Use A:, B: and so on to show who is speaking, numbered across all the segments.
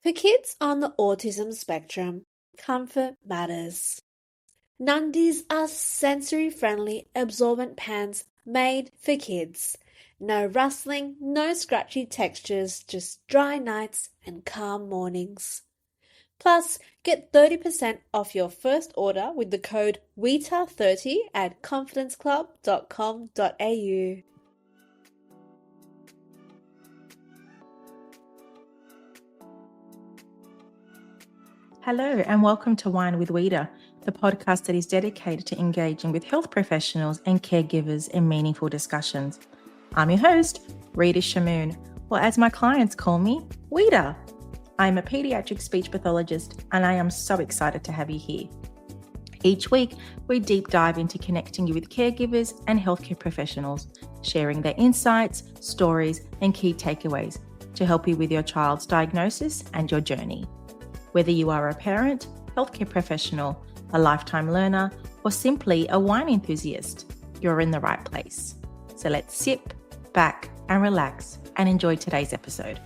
A: For kids on the autism spectrum, comfort matters. Nundies are sensory-friendly absorbent pants made for kids. No rustling, no scratchy textures, just dry nights and calm mornings. Plus, get 30% off your first order with the code WITA30 at confidenceclub.com.au.
B: Hello and welcome to Wine with Wita, the podcast that is dedicated to engaging with health professionals and caregivers in meaningful discussions. I'm your host, Rita Shamoon, or as my clients call me, Wita. I'm a pediatric speech pathologist and I am so excited to have you here. Each week, we deep dive into connecting you with caregivers and healthcare professionals, sharing their insights, stories, and key takeaways to help you with your child's diagnosis and your journey. Whether you are a parent, healthcare professional, a lifetime learner, or simply a wine enthusiast, you're in the right place. So let's sit back and relax and enjoy today's episode.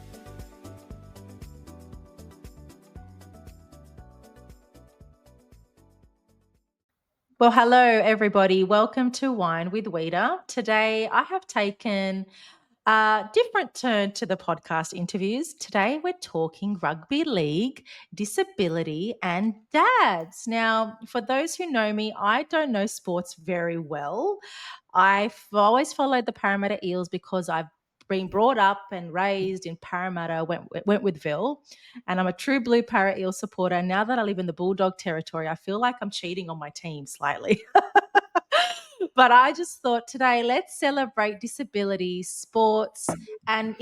B: Well, hello, everybody. Welcome to Wine with Wita. Today, I have taken a different turn to the podcast interviews. Today, we're talking rugby league, disability, and dads. Now, for those who know me, I don't know sports very well. I've always followed the Parramatta Eels because I've been brought up and raised in Parramatta, went with Ville, and I'm a true blue Para Eel supporter. Now that I live in the Bulldog territory, I feel like I'm cheating on my team slightly. But I just thought today, let's celebrate disability, sports, and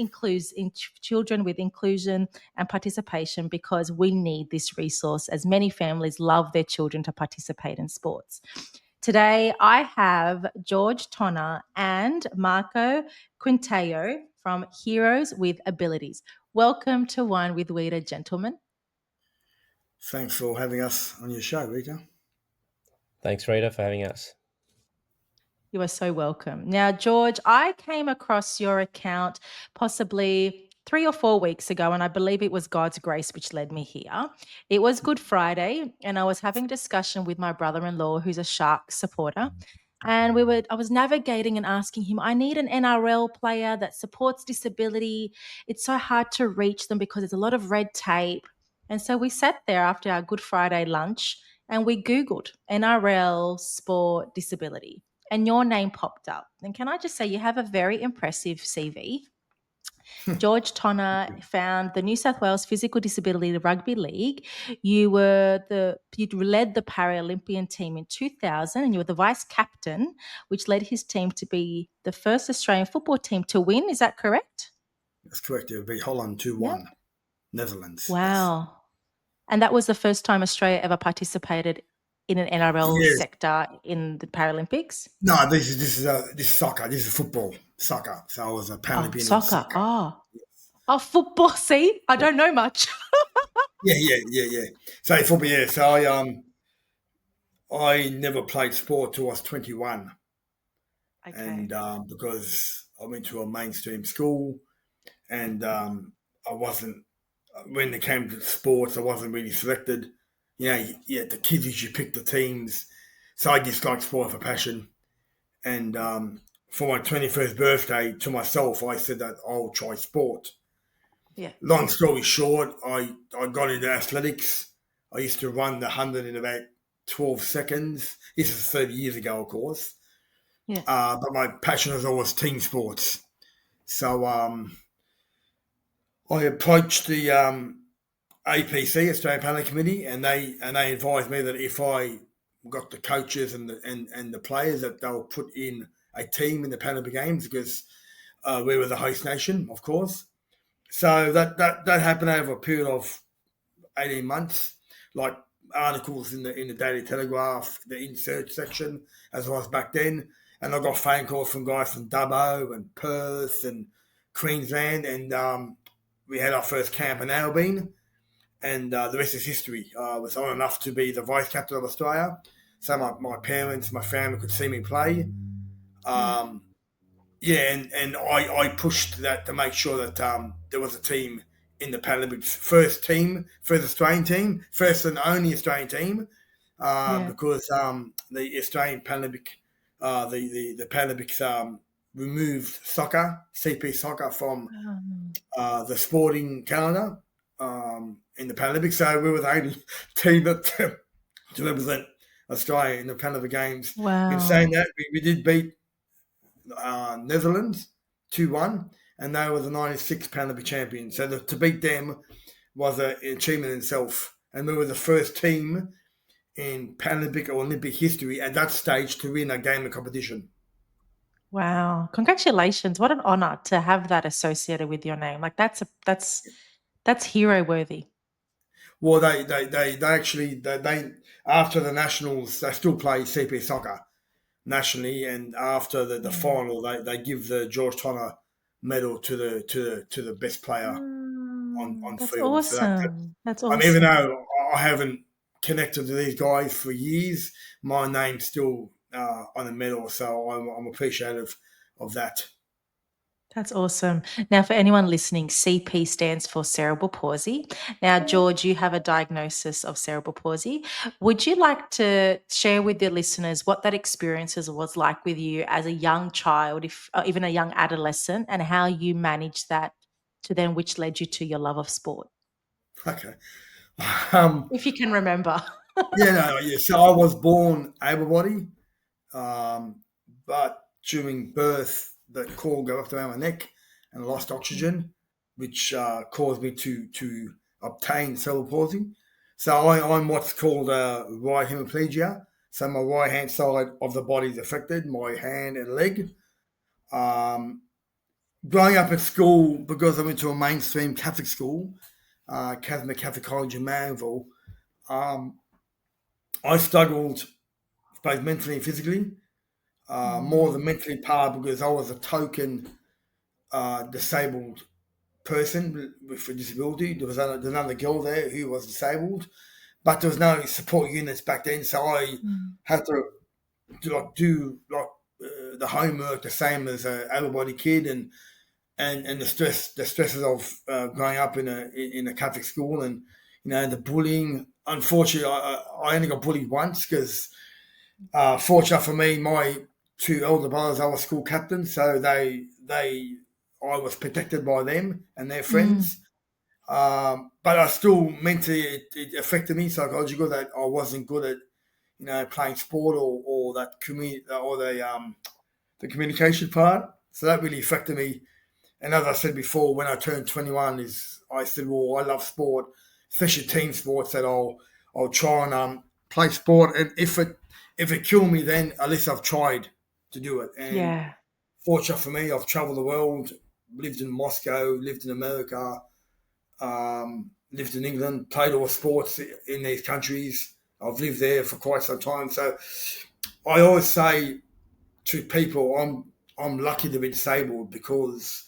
B: children with inclusion and participation because we need this resource as many families love their children to participate in sports. Today, I have Tonna and Marco Quintao from Heroes with Abilities. Welcome to Wine with Wita, gentlemen.
C: Thanks for having us on your show, Rita.
D: Thanks, Rita, for having us.
B: You are so welcome. Now, George, I came across your account possibly 3 or 4 weeks ago, and I believe it was God's grace which led me here. It was Good Friday, and I was having a discussion with my brother-in-law, who's a Shark supporter. And I was navigating and asking him, I need an NRL player that supports disability. It's so hard to reach them because there's a lot of red tape. And so we sat there after our Good Friday lunch and we Googled NRL sport disability. And your name popped up. And can I just say, you have a very impressive CV. George Tonna found the New South Wales Physical Disability Rugby League. You led the Paralympian team in 2000, and you were the vice captain, which led his team to be the first Australian football team to win. Is that correct?
C: That's correct. It would be Holland 2-1, Netherlands.
B: Wow. Yes. And that was the first time Australia ever participated in an NRL sector in the Paralympics?
C: No, this is soccer. This is football, soccer. So I was a Paralympian.
B: Soccer. Oh, football. See, I don't know much.
C: Yeah. So football. Yeah. So I never played sport till I was 21, and because I went to a mainstream school, and I wasn't. When it came to sports, I wasn't really selected. The kids usually pick the teams. So I just liked sport for passion. And for my 21st birthday to myself, I said that I'll try sport.
B: Yeah.
C: Long story short, I got into athletics. I used to run the 100 in about 12 seconds. This is 30 years ago, of course.
B: Yeah.
C: But my passion was always team sports. So I approached the APC, Australian Paralympic Committee, and they advised me that if I got the coaches and the players, that they'll put in a team in the Paralympic Games because we were the host nation, of course. So that happened over a period of 18 months, like articles in the Daily Telegraph, the insert section, as I was back then, and I got phone calls from guys from Dubbo and Perth and Queensland, and we had our first camp in Albany. And the rest is history. I was on enough to be the vice captain of Australia. So my parents, my family could see me play. And I pushed that to make sure that there was a team in the Paralympics. First Australian team, first and only Australian team, because the Australian Paralympic, the Paralympics removed soccer, CP soccer from the sporting calendar in the Paralympics. So we were the only team that to represent Australia in the Paralympic Games.
B: Wow.
C: In saying that, we did beat Netherlands 2-1, and they were the 96 Paralympic champions. So to beat them was an achievement in itself. And we were the first team in Paralympic or Olympic history at that stage to win a game of competition.
B: Wow. Congratulations. What an honor to have that associated with your name. Like that's hero worthy.
C: Well, they actually after the nationals they still play CP soccer nationally, and after the final they give the George Tonna medal to the best player on
B: That's
C: field.
B: awesome. That's awesome.
C: I mean, even though I haven't connected to these guys for years, my name's still on the medal, so I'm appreciative of that.
B: That's awesome. Now, for anyone listening, CP stands for cerebral palsy. Now, George, you have a diagnosis of cerebral palsy. Would you like to share with the listeners what that experience was like with you as a young child, even a young adolescent, and how you managed that to then which led you to your love of sport?
C: Okay.
B: If you can remember.
C: Yeah. So I was born able-bodied, but during birth, the cord got wrapped around my neck and I lost oxygen, which caused me to obtain cerebral palsy. So I'm what's called right hemiplegia. So my right hand side of the body is affected, my hand and leg. Growing up at school, because I went to a mainstream Catholic school, Catholic College in Manville, I struggled both mentally and physically. More the mentally part because I was a token disabled person with a disability. There was another girl there who was disabled, but there was no support units back then, so I had to do the homework the same as an able-bodied kid, and the stresses of growing up in a Catholic school, and the bullying. Unfortunately, I only got bullied once because, fortunate for me, my two elder brothers are school captains, so I was protected by them and their friends. But I still mentally it affected me psychologically that I wasn't good at playing sport or that the communication part. So that really affected me. And as I said before, when I turned 21, I said, well, I love sport, especially team sports. That I'll try and play sport, and if it killed me, then at least I've tried to do it. And fortunate for me, I've traveled the world, lived in Moscow, lived in America, lived in England, played all sports in these countries. I've lived there for quite some time. So I always say to people, I'm lucky to be disabled because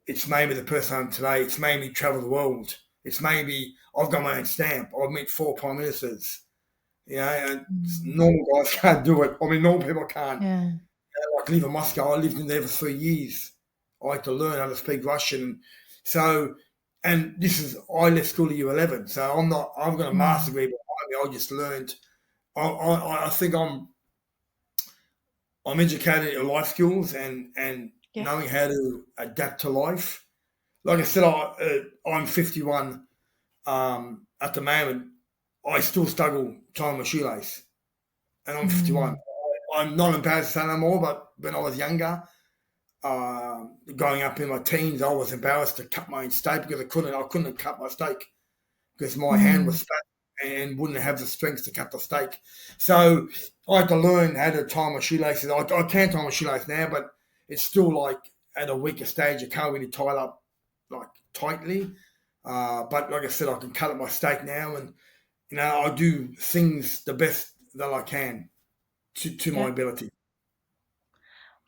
C: it's made me the person I am today. It's made me travel the world. It's made me, I've got my own stamp. I've met 4 prime ministers. And normal guys can't do it. I mean, normal people can't.
B: Yeah.
C: Like live in Moscow, I lived in there for 3 years. I had to learn how to speak Russian. So, and I left school at year 11. So I've got a master's degree behind me. I just learned. I think I'm educated in life skills and knowing how to adapt to life. Like I said, I'm 51 at the moment. I still struggle tying my shoelace, and I'm 51. I'm not embarrassed to say no more, but when I was younger, growing up in my teens, I was embarrassed to cut my own steak because I couldn't cut my steak because my hand was fat and wouldn't have the strength to cut the steak. So I had to learn how to tie my shoelaces. I can tie my shoelace now, but it's still like at a weaker stage. You can't really tie it up like tightly. But like I said, I can cut up my steak now, and I do things the best that I can to my ability.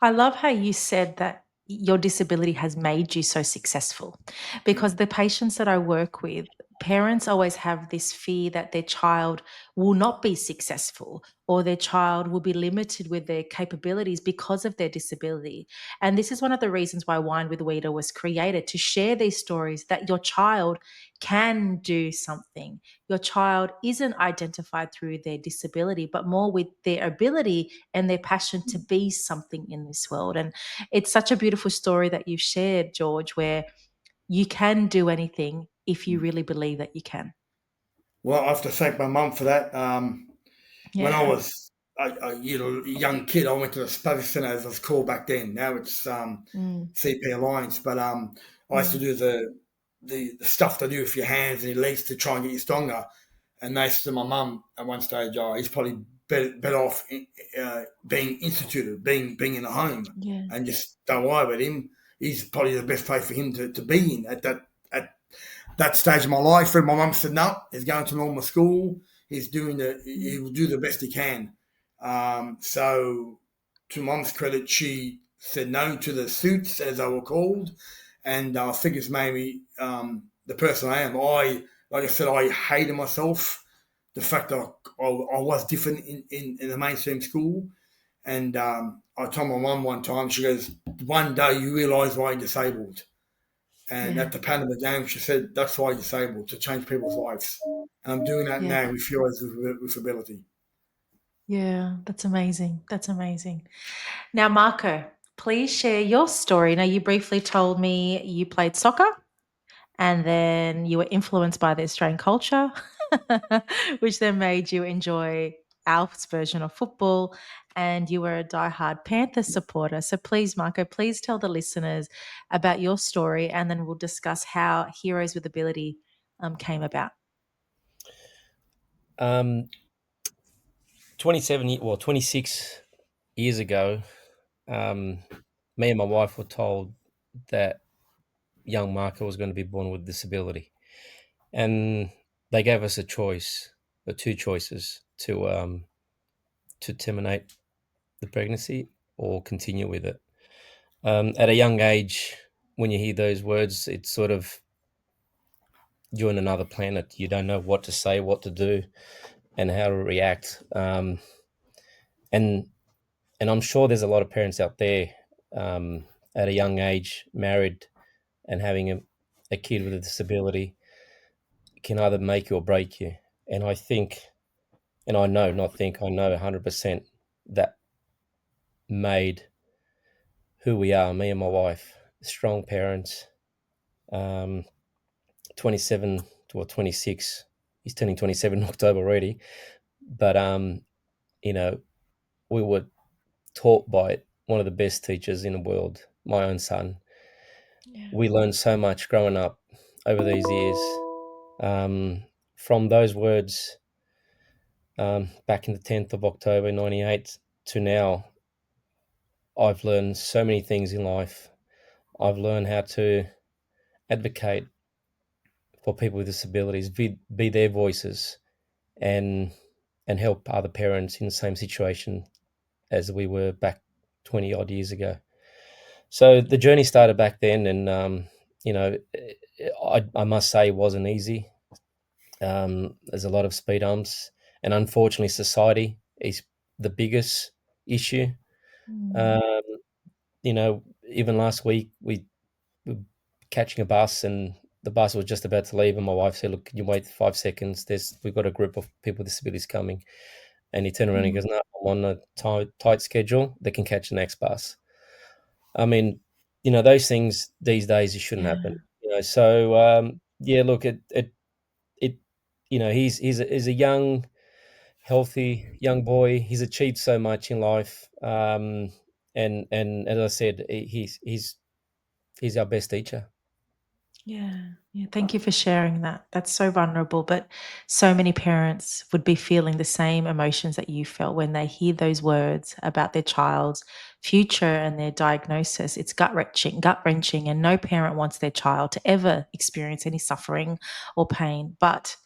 B: I love how you said that your disability has made you so successful, because the patients that I work with, parents always have this fear that their child will not be successful or their child will be limited with their capabilities because of their disability. And this is one of the reasons why Wine with Wita was created, to share these stories that your child can do something. Your child isn't identified through their disability, but more with their ability and their passion to be something in this world. And it's such a beautiful story that you've shared, George, where you can do anything if you really believe that you can.
C: Well, I have to thank my mum for that. When I
B: Yeah.
C: was a young kid, I went to the study centre, as it was called back then. Now it's
B: Mm,
C: CP Alliance, but I used to
B: mm,
C: do the stuff to do with your hands and your legs to try and get you stronger. And they said to my mum at one stage, "Oh, he's probably better off being instituted, being in a home,
B: yeah.
C: and just don't worry about him. He's probably the best place for him to be in at that stage of my life." And my mum said, "No, he's going to normal school. He will do the best he can." So, to mum's credit, she said no to the suits, as they were called, and I think it's made me the person I am. Like I said, I hated myself. The fact that I was different in the mainstream school. And I told my mum one time, she goes, "One day you realise why you're disabled." And
B: Yeah.
C: at the Paralympics Games, she said, "That's why you're disabled, to change people's lives." And I'm doing that
B: Yeah.
C: now with heroes with ability.
B: Yeah. That's amazing. That's amazing. Now, Marco, please share your story. Now, you briefly told me you played soccer and then you were influenced by the Australian culture, which then made you enjoy Alf's version of football, and you were a diehard Panthers supporter. So please, Marco, please tell the listeners about your story, and then we'll discuss how Heroes with Ability came about.
D: 26 years ago, me and my wife were told that young Marco was going to be born with disability, and they gave us a choice, or two choices, to terminate the pregnancy or continue with it. At a young age, when you hear those words, it's sort of you're in another planet. You don't know what to say, what to do, and how to react. And I'm sure there's a lot of parents out there at a young age, married and having a kid with a disability can either make you or break you. And I think, and I know, not think, I know 100% that made who we are, me and my wife, strong parents, um, 27 or 26. He's turning 27 in October already. But, you know, we were taught by one of the best teachers in the world, my own son.
B: Yeah.
D: We learned so much growing up over these years. From those words back in the 10th of October, 98 to now, I've learned so many things in life. I've learned how to advocate for people with disabilities, be their voices, and help other parents in the same situation as we were back 20 odd years ago. So the journey started back then, and you know, I must say it wasn't easy. There's a lot of speed bumps, and unfortunately, society is the biggest issue.
B: Mm,
D: Um, you know, even last week we were catching a bus, and the bus was just about to leave, and my wife said, "Look, can you wait 5 seconds? We've got a group of people with disabilities coming." And he turned around and
B: mm,
D: goes, "No, I'm on a tight schedule. They can catch the next bus." I mean, you know, those things these days it shouldn't
B: yeah.
D: happen. You know, so yeah, look, it you know, he's a young, healthy young boy. He's achieved so much in life, and as I said, he's our best teacher.
B: Yeah, yeah. Thank you for sharing that. That's so vulnerable, but so many parents would be feeling the same emotions that you felt when they hear those words about their child's future and their diagnosis. It's gut wrenching, and no parent wants their child to ever experience any suffering or pain. But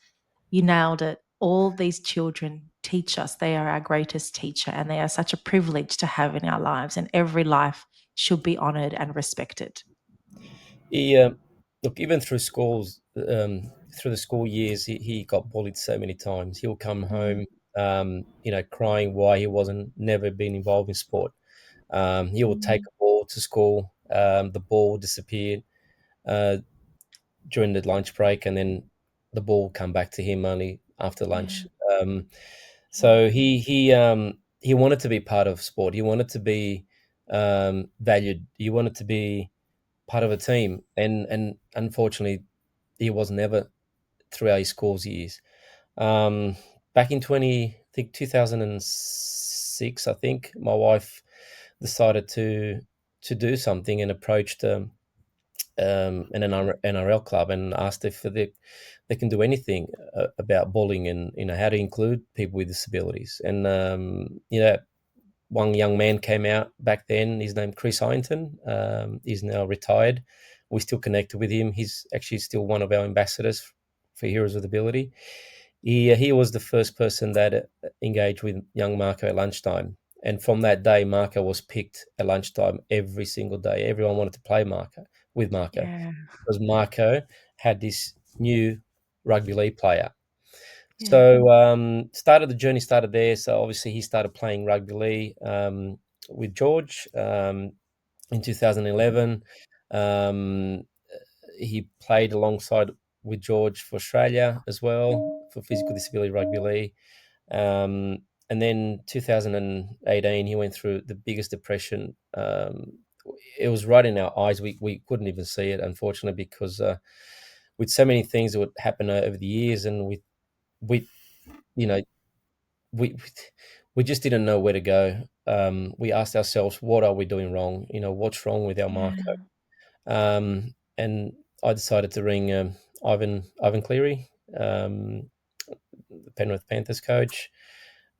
B: you nailed it. All these children teach us. They are our greatest teacher, and they are such a privilege to have in our lives. And every life should be honored and respected.
D: He look, even through schools, through the school years, he got bullied so many times. He'll come home, crying why he wasn't never been involved in sport. He would take a ball to school. The ball disappeared uh, during the lunch break, and then the ball would come back to him only after lunch. So he wanted to be part of sport. He wanted to be valued. He wanted to be part of a team, and unfortunately, he was never throughout his schools years. Back in 2006, I think my wife decided to do something and approached an NRL club and asked if they can do anything about bullying and how to include people with disabilities. And one young man came out back then. His name Chris Ironton. He's now retired. We still connected with him. He's actually still one of our ambassadors for Heroes with Ability. He was the first person that engaged with young Marco at lunchtime. And from that day, Marco was picked at lunchtime every single day. Everyone wanted to play with Marco
B: Yeah.
D: because Marco had this new rugby league player.
B: Yeah.
D: So the journey started there. So obviously he started playing rugby league with George in 2011. He played alongside with George for Australia as well for physical disability rugby league. And then 2018, he went through the biggest depression. It was right in our eyes. We couldn't even see it, unfortunately, because with so many things that would happen over the years, and we you know, we we just didn't know where to go. We asked ourselves, what are we doing wrong? What's wrong with our Marco? And I decided to ring Ivan Cleary, the Penrith Panthers coach,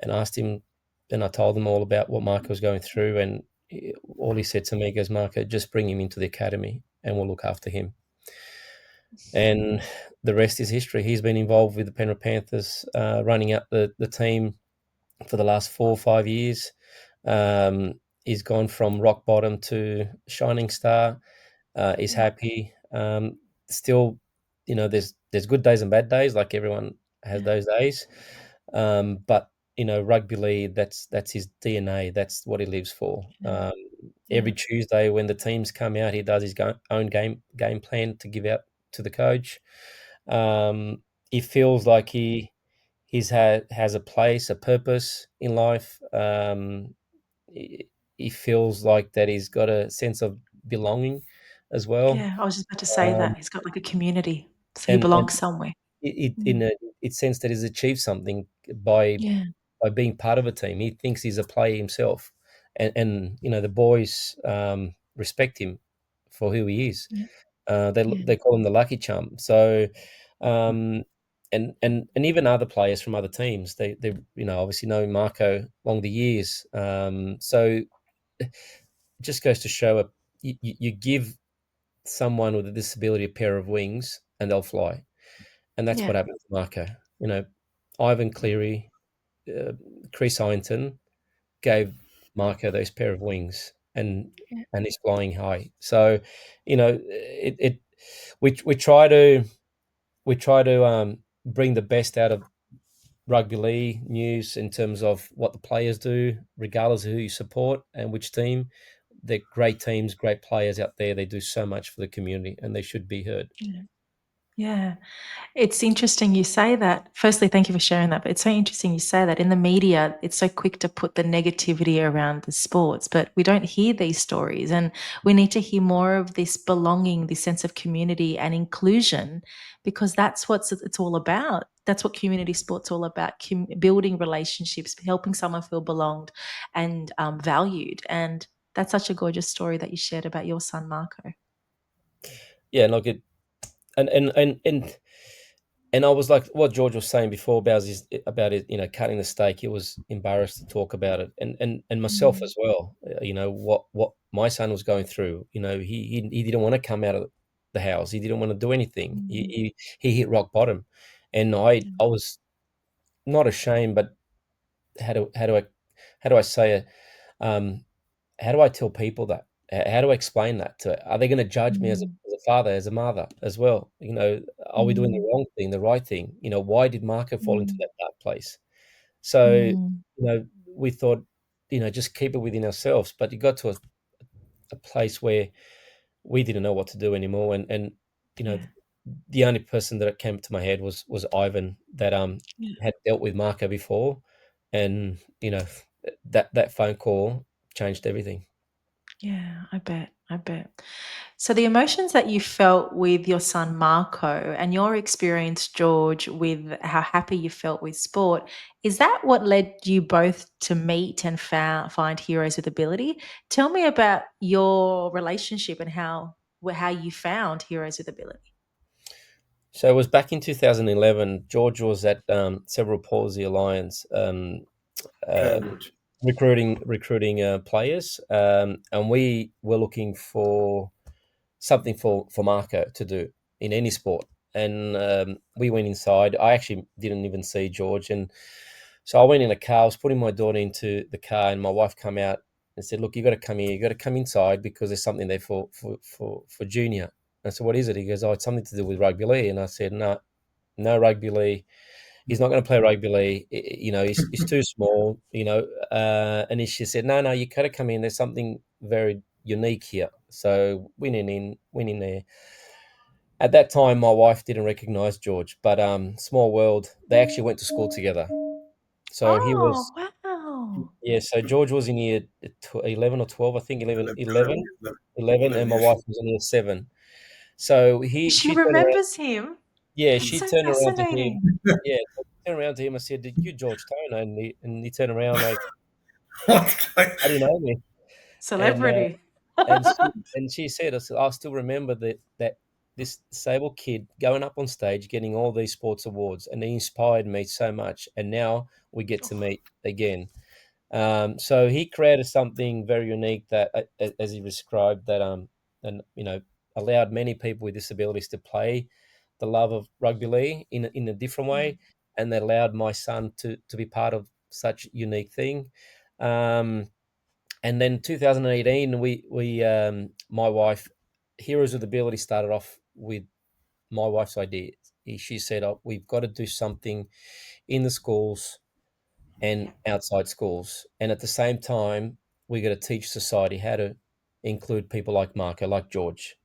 D: and asked him. And I told him all about what Marco was going through, and all he said to me goes, "Marco, just bring him into the academy, and we'll look after him." And the rest is history. He's been involved with the Penrith Panthers, running up the team for the last 4 or 5 years. He's gone from rock bottom to shining star. Is happy. Still, there's good days and bad days. Like everyone has those days. But rugby league, that's his DNA. That's what he lives for. Every Tuesday when the teams come out, he does his own game plan to give out to the coach. He feels like has a place, a purpose in life. He feels like that he's got a sense of belonging as well.
B: Yeah, I was just about to say
D: Um,
B: that. He's got like a community, so he
D: and
B: belongs somewhere.
D: it sense that he's achieved something by
B: Yeah.
D: being part of a team. He thinks he's a player himself, and the boys respect him for who he is. They call him the lucky charm. So, and even other players from other teams, they obviously know Marco along the years. So it just goes to show you give someone with a disability a pair of wings and they'll fly, and that's what happened to Marco. Ivan Cleary, Chris Ironton gave Marco those pair of wings, and he's flying high. So, it we try to bring the best out of rugby league news in terms of what the players do, regardless of who you support and which team. They're great teams, great players out there. They do so much for the community, and they should be heard.
B: Yeah. It's interesting you say that. Firstly, thank you for sharing that. But it's so interesting you say that. In the media, it's so quick to put the negativity around the sports, but we don't hear these stories. And we need to hear more of this belonging, this sense of community and inclusion, because that's what it's all about. That's what community sports all about: building relationships, helping someone feel belonged and valued. And that's such a gorgeous story that you shared about your son, Marco.
D: Yeah, look, and I was like what George was saying before about his cutting the steak. He was embarrassed to talk about it, and myself as well. What my son was going through. He didn't want to come out of the house. He didn't want to do anything. He hit rock bottom, and I was not ashamed, but how do I say it? How do I tell people that? How do I explain that to? Are they going to judge me as a father, as a mother as well. Are we doing the wrong thing, the right thing? Why did Marco fall into that dark place? So, we thought, just keep it within ourselves. But it got to a place where we didn't know what to do anymore. And the only person that came to my head was Ivan, that had dealt with Marco before, and that phone call changed everything.
B: Yeah, I bet. I bet. So the emotions that you felt with your son Marco and your experience, George, with how happy you felt with sport, is that what led you both to meet and find Heroes with Ability? Tell me about your relationship and how you found Heroes with Ability.
D: So it was back in 2011. George was at Cerebral Palsy Alliance,
C: Good.
D: recruiting players, and we were looking for something for Marco to do in any sport. And we went inside. I actually didn't even see George, and so I went in a car. I was putting my daughter into the car, and my wife come out and said, "Look, you got to come here. You got to come inside because there's something there for Junior." I said, "What is it?" He goes, "Oh, it's something to do with rugby league." And I said, "No, no rugby league. He's not going to play rugby league. He's too small. And she said, "No, no, you got to come in. There's something very unique here." So went in there. At that time, my wife didn't recognize George, but small world. They actually went to school together. So he
B: Oh,
D: was,
B: wow.
D: yeah. So George was in year 11 or 12, I think 11, and my
C: Yes.
D: wife was in year 7. So
B: She
D: she turned around.
B: remembers him.
D: Yeah,
B: That's
D: she
B: so
D: turned around to him.
B: fascinating.
D: Yeah, so she turned around to him and said, "Did you George Tonna?" And he turned around like, "How do you know me?" And
B: Celebrity.
D: she said, "I still remember that this disabled kid going up on stage, getting all these sports awards, and he inspired me so much. And now we get to meet again." So he created something very unique that, as he described, that and allowed many people with disabilities to play the love of rugby league in a different
B: Yeah.
D: way, and that allowed my son to be part of such unique thing. Um, and then 2018, we my wife, Heroes with Ability, started off with my wife's idea. She said, "Oh, we've got to do something in the schools and outside schools. And at the same time, we got to teach society how to include people like Marco, like George."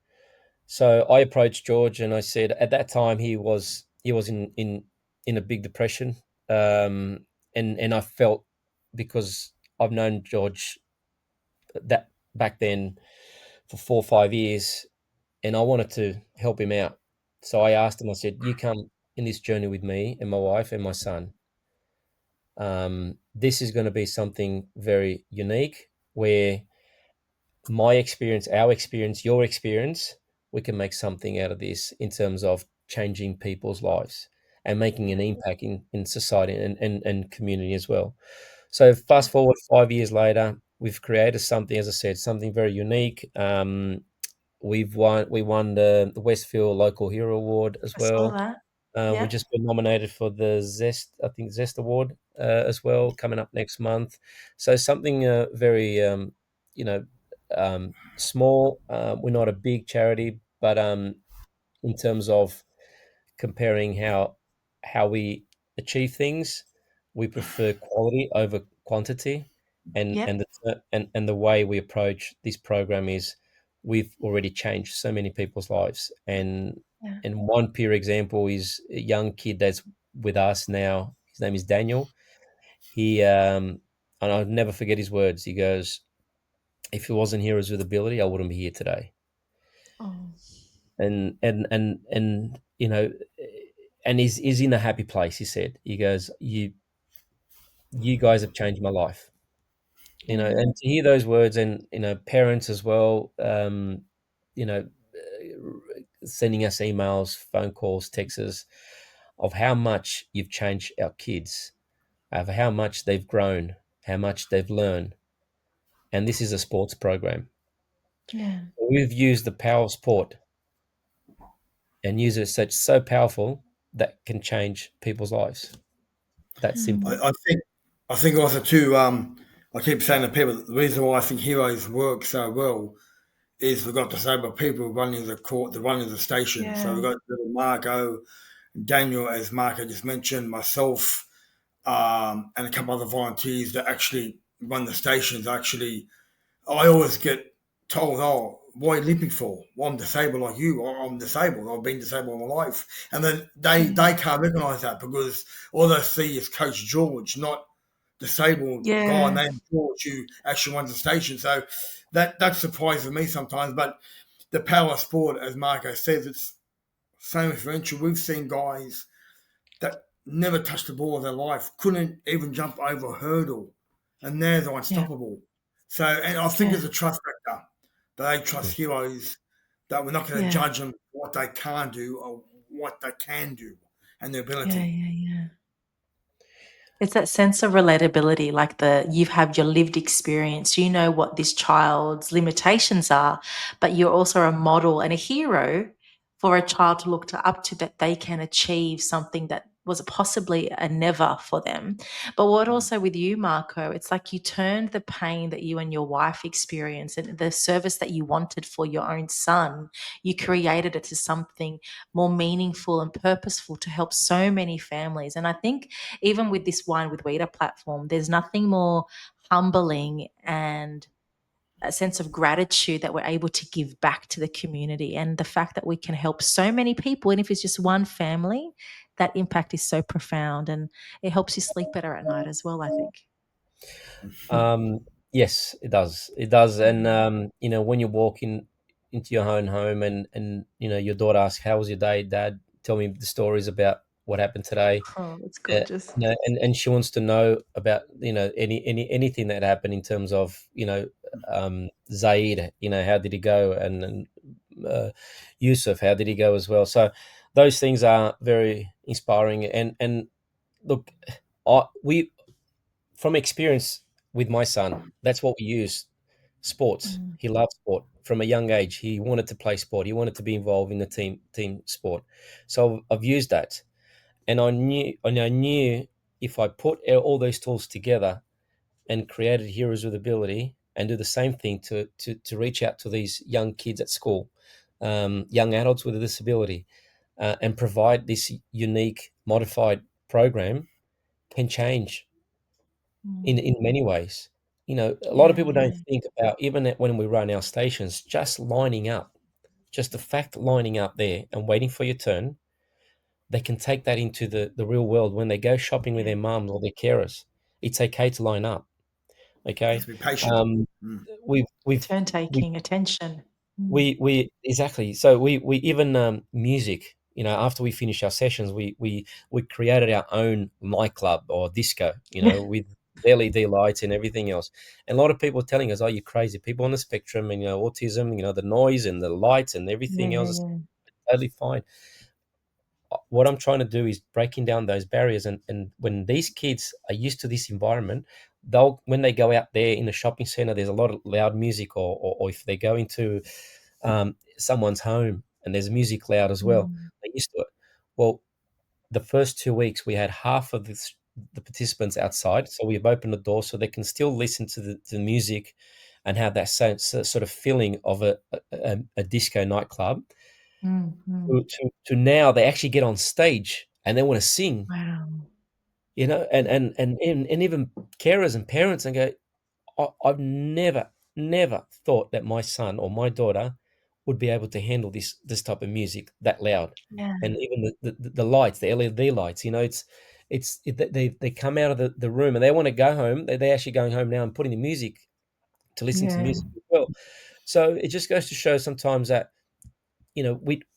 D: So I approached George and I said, at that time he was in a big depression, and I felt, because I've known George that back then for 4 or 5 years, and I wanted to help him out. So I asked him. I said, "You come in this journey with me and my wife and my son. This is going to be something very unique where my experience, our experience, your experience, we can make something out of this in terms of changing people's lives and making an impact in society and community as well." So
B: Yeah.
D: fast forward 5 years later, we've created something, as I said, something very unique. We won the Westfield Local Hero Award as
B: I saw
D: well.
B: that.
D: We
B: Yeah.
D: just been nominated for the Zest Award as well, coming up next month. So something very, you know, small. We're not a big charity, but in terms of comparing how we achieve things, we prefer quality over quantity,
B: Yep.
D: and the way we approach this program is we've already changed so many people's lives,
B: Yeah.
D: and one pure example is a young kid that's with us now. His name is Daniel. He and I'll never forget his words. He goes, "If it wasn't Heroes with Ability, I wouldn't be here today."
B: Oh.
D: And and he's in a happy place. He said, he goes, "You guys have changed my life." And to hear those words, and parents as well, sending us emails, phone calls, texts of how much you've changed our kids, of how much they've grown, how much they've learned. And this is a sports program.
B: Yeah.
D: We've used the power of sport and use it such so powerful that can change people's lives. That's
B: Mm.
D: simple.
C: I think also too. I keep saying to people that the reason why I think Heroes work so well is we've got disabled people running the court, running the station. So we've got little Marco, Daniel, as Marco just mentioned, myself, and a couple other volunteers that actually run the stations. Actually, I always get told, "Oh, what are you limping for? Well, I'm disabled like you. I'm disabled. I've been disabled all my life." And then they can't recognise that because all they see is Coach George, not disabled guy named George who actually runs the station. So that surprises me sometimes. But the power of sport, as Marco says, it's so influential. We've seen guys that never touched the ball in their life, couldn't even jump over a hurdle, and now they're unstoppable. So, and I think it's a trust factor that they trust heroes, that we're not going to judge them for what they can't do or what they can do and their ability.
B: It's that sense of relatability, like you've had your lived experience, you know what this child's limitations are, but you're also a model and a hero for a child to look up to, that they can achieve something that was possibly a never for them. But what also with you, Marco, it's like you turned the pain that you and your wife experienced and the service that you wanted for your own son, you created it to something more meaningful and purposeful to help so many families. And I think even with this Wine with Wita platform, there's nothing more humbling and a sense of gratitude that we're able to give back to the community, and the fact that we can help so many people, and if it's just one family, that impact is so profound, and it helps you sleep better at night as well, I think.
D: Yes, it does. It does. And when you walk into your own home, and your daughter asks, "How was your day, Dad? Tell me the stories about what happened today."
B: Oh, it's gorgeous.
D: And she wants to know about anything that happened in terms of Zaid. How did he go, and Yusuf, how did he go as well? So those things are very inspiring. And look, we from experience with my son, that's what we use. Sports. He loved sport from a young age. He wanted to play sport. He wanted to be involved in the team sport. So I've used that. And I knew if I put all those tools together and created Heroes with Ability and do the same thing to reach out to these young kids at school, young adults with a disability, and provide this unique modified program, can change in many ways. A lot of people don't think about, even when we run our stations, just lining up, just the fact lining up there and waiting for your turn. They can take that into the real world when they go shopping with their mums or their carers. It's okay to line up. Okay,
C: Let's be patient.
D: we've
B: Turn taking, attention.
D: we exactly. So we even music. After we finish our sessions, we created our own nightclub or disco. With LED lights and everything else. And a lot of people are telling us, "Oh, you're crazy." People on the spectrum, and autism. The noise and the lights and everything else is totally fine. What I'm trying to do is breaking down those barriers, and when these kids are used to this environment, when they go out there in the shopping center, there's a lot of loud music, or if they go into someone's home and there's music loud as well, they're used to it. Well, the first 2 weeks we had half of the participants outside, so we've opened the door so they can still listen to the music and have that sort of feeling of a disco nightclub. To now they actually get on stage and they want to sing.
B: Wow.
D: And even carers and parents, and go, I've never thought that my son or my daughter would be able to handle this type of music that loud. And even the lights, the LED lights, they come out of the room and they want to go home. They're actually going home now and putting the music to listen to music as well. So it just goes to show sometimes that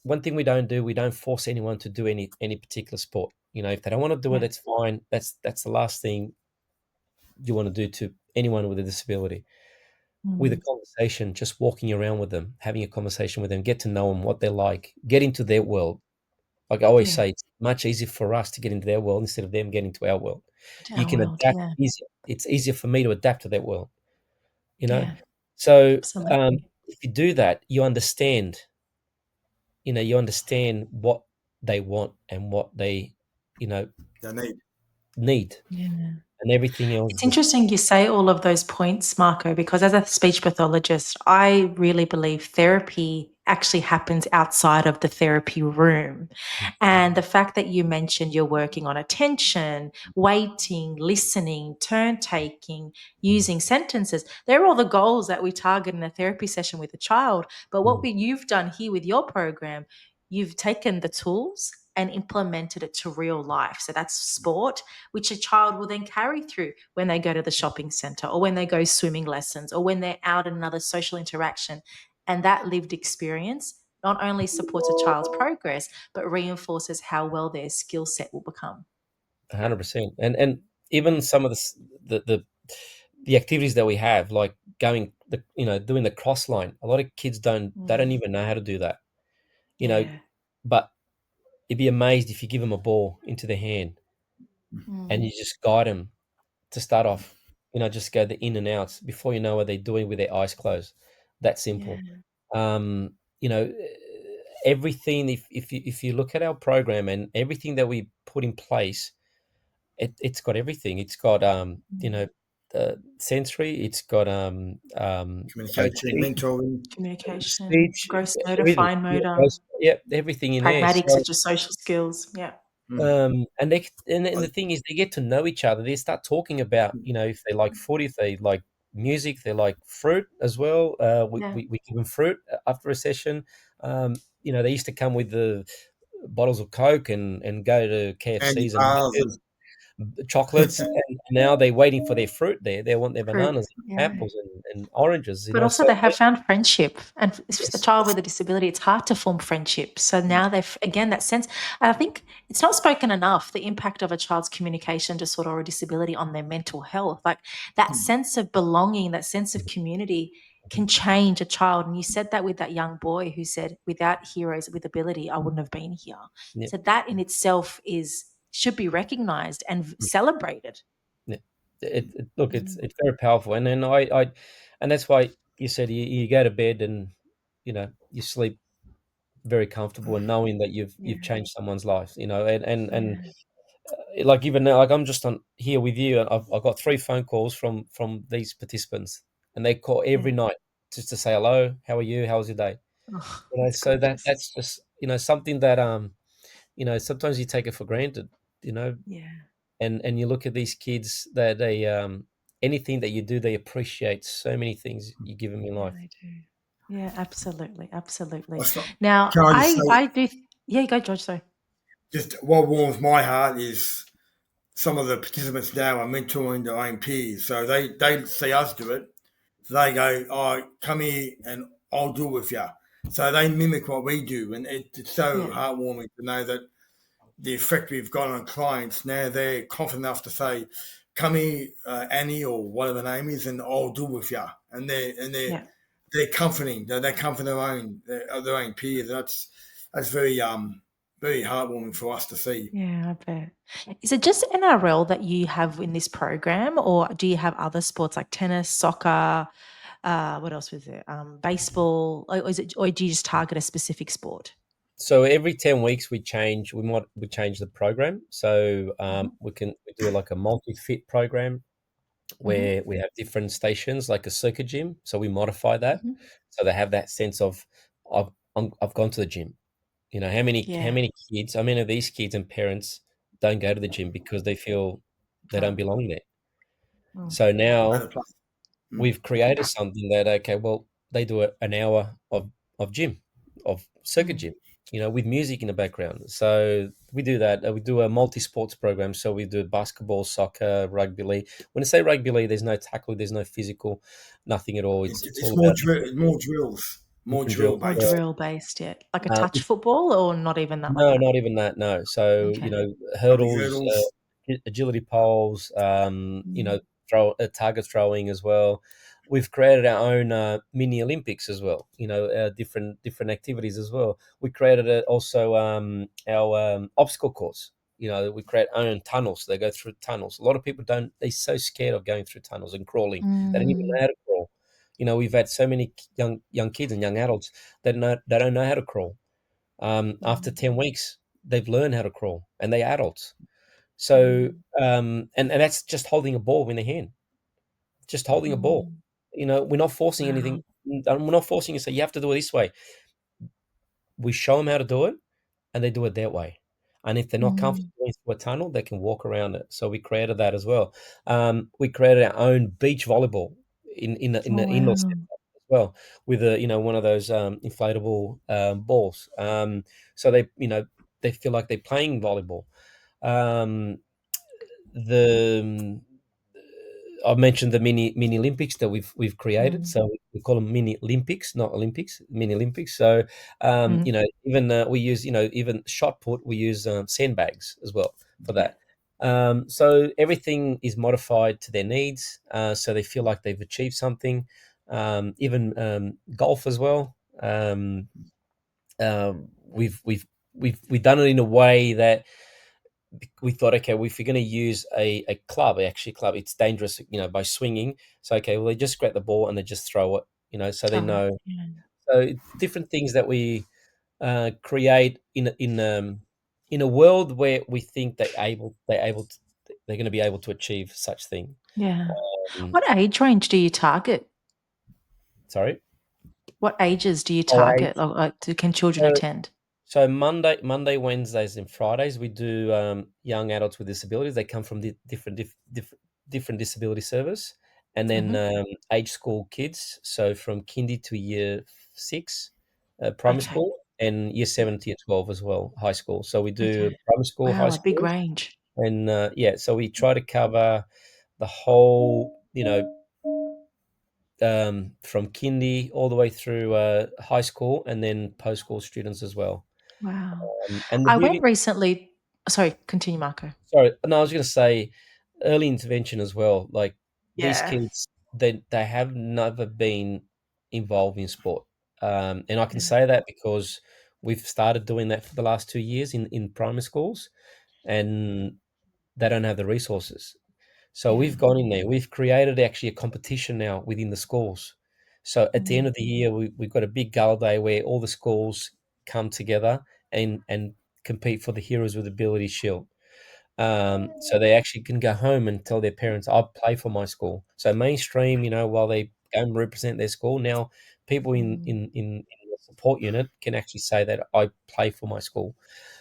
D: one thing we don't force anyone to do any particular sport. If they don't want to do it, that's fine. That's the last thing you want to do to anyone with a disability. With a conversation, just walking around with them, having a conversation with them, get to know them, what they're like, get into their world. Like I always say, it's much easier for us to get into their world instead of them getting to our world. You can adapt easier. It's easier for me to adapt to their world. So if you do that, you understand what they want and what they
C: need.
D: need,
B: Yeah.
D: and everything else
B: It's
D: just
B: interesting you say all of those points, Marco, because as a speech pathologist, I really believe therapy actually happens outside of the therapy room. And the fact that you mentioned you're working on attention, waiting, listening, turn taking, using sentences, they're all the goals that we target in a therapy session with a child. But what you've done here with your program, you've taken the tools and implemented it to real life. So that's sport, which a child will then carry through when they go to the shopping center or when they go swimming lessons or when they're out in another social interaction. And that lived experience not only supports a child's progress, but reinforces how well their skill set will become.
D: 100%. And even some of the activities that we have, like going doing the cross line. A lot of kids don't even know how to do that. You know,
B: Yeah.
D: but you'd be amazed if you give them a ball into their hand and you just guide them to start off. Just go the in and outs before you know what they're doing with their eyes closed. That
B: Yeah.
D: simple. Um, you know, everything. If you look at our program and everything that we put in place, it's got everything. It's got sensory. It's got
C: Communication,
D: OT,
C: mentoring.
B: Communication,
D: speech,
B: gross motor,
D: everything.
B: fine
D: Yeah,
B: motor,
D: everything in there.
B: pragmatic,
D: So
B: such as social skills. Yeah.
C: Mm.
D: and the thing is, they get to know each other. They start talking about, if they like food, if they like music, they like fruit as well.
B: Yeah.
D: We give them fruit after a session. They used to come with the bottles of Coke and go to
C: Candy
D: KFCs and
C: bars and
D: chocolates, and now they're waiting for their fruit there. They want their
B: Fruit.
D: bananas,
B: Yeah.
D: apples, and oranges.
B: But also,
D: So
B: they have found friendship, and a
D: yes,
B: child with a disability, it's hard to form friendship. So now they've again that sense. I think it's not spoken enough the impact of a child's communication disorder or disability on their mental health. Like that sense of belonging, that sense of community can change a child. And you said that with that young boy who said, "Without heroes with ability, I wouldn't have been here."
D: yeah,
B: So that in itself is should be recognized and celebrated.
D: yeah. Look, it's
B: Mm.
D: it's very powerful, and then and that's why you said you go to bed and you sleep very comfortable and knowing that you've
B: Yeah,
D: changed someone's life, and
B: yeah,
D: like even now, like I'm just on here with you, and I've got 3 phone calls from these participants, and they call
B: yeah.
D: every night just to say hello, how are you, how was your day?
B: Oh, that's
D: So
B: gorgeous.
D: that's just something that sometimes you take it for granted, you know,
B: Yeah.
D: and you look at these kids that they anything that you do, they appreciate so many things you give them in
B: Yeah,
D: life.
B: they do. Yeah, absolutely, absolutely.
C: That's not-
B: Now,
C: can I just
B: I
C: say,
B: I do. Yeah, go, George. Sorry.
C: just what warms my heart is some of the participants now are mentoring their own peers. So they see us do it. So they go, oh, come here and I'll do it with you. So they mimic what we do. And it's so
B: Yeah,
C: heartwarming to know that the effect we've got on clients, now they're confident enough to say, come here, Annie, or whatever the name is, and I'll do it with you. And
B: yeah,
C: they're comforting. They comfort their own peers. That's very very heartwarming for us to see.
B: yeah. I bet. Is it just NRL that you have in this program, or do you have other sports like tennis, soccer? What else was it? Baseball, or is it, or do you just target a specific sport?
D: So every 10 weeks we change the program. So
B: Hmm.
D: we do like a multi-fit program
B: Hmm.
D: where we have different stations like a circuit gym. So we modify that
B: Hmm.
D: so they have that sense of I've gone to the gym. How
B: Yeah.
D: many kids? How many of these kids and parents don't go to the gym because they feel they don't
B: Oh.
D: belong there?
B: Mm.
D: So now
C: Better play. Mm.
D: we've created something that okay, well, they do an hour of gym, of circuit
B: Mm.
D: gym, with music in the background. So we do that. We do a multi-sports program. So we do basketball, soccer, rugby league. When I say rugby league, there's no tackle, there's no physical, nothing at all. It's
C: It's
D: all about
C: more
D: drill.
C: drill
B: More
C: based.
B: drill based, yeah. Like a touch
D: If
B: football, or not even that like
D: No,
B: that.
D: not even that. No. So
B: Okay.
C: Jumping
D: hurdles,
C: hurdles.
D: agility poles,
B: Mm.
D: target throwing as well. We've created our own mini Olympics as well. Different activities as well. We created also our obstacle course. We create our own tunnels. They go through tunnels. A lot of people don't. They're so scared of going through tunnels and crawling. They don't even
B: Mm.
D: know how to crawl. We've had so many young kids and young adults that they don't know how to crawl. After
B: Mm.
D: 10 weeks, they've learned how to crawl and they're adults. So, and that's just holding a ball in their hand, just holding a ball. We're not forcing anything. We're not forcing you to say, you have to do it this way. We show them how to do it, and they do it their way. And if they're not comfortable into a tunnel, they can walk around it. So we created that as well. We created our own beach volleyball in the indoor center as well, with one of those inflatable balls. So they feel like they're playing volleyball. Um, the I mentioned the mini Olympics that we've created, so we call them mini Olympics, not Olympics, mini Olympics. So even we use even shot put, we use sandbags as well for that. So everything is modified to their needs, so they feel like they've achieved something. Even golf as well. We've done it in a way that we thought, okay, well, if you're going to use a club, it's dangerous, by swinging. So, okay, well, they just grab the ball and they just throw it, so they know. So different things that we create in a world where we think they're going to be able to achieve such thing.
B: Yeah.
D: Um,
B: What age range do you target?
D: Sorry.
B: What ages do you
D: Oh,
B: target? Can children attend?
D: So Monday, Wednesdays, and Fridays we do young adults with disabilities. They come from the different disability service, and then age school kids. So from kindy to year 6, primary
B: Okay.
D: school, and year 7 to year 12 as well, high school. So we do primary school, high
B: Wow, a big
D: school,
B: range.
D: and so we try to cover the whole, from kindy all the way through high school, and then post school students as well.
B: Wow.
D: And the
B: I went
D: beauty,
B: recently. Sorry, continue, Marco.
D: sorry, no, I was going to say early intervention as well. Like these
B: Yeah.
D: kids, they have never been involved in sport, and I can say that because we've started doing that for the last 2 years in primary schools, and they don't have the resources. So
B: Yeah.
D: we've gone in there. We've created actually a competition now within the schools. So at the end of the year, we've got a big gala day where all the schools come together and compete for the Heroes with Ability Shield. So they actually can go home and tell their parents, "I play for my school." So mainstream, while they go and represent their school, now people in the support unit can actually say that I play for my school.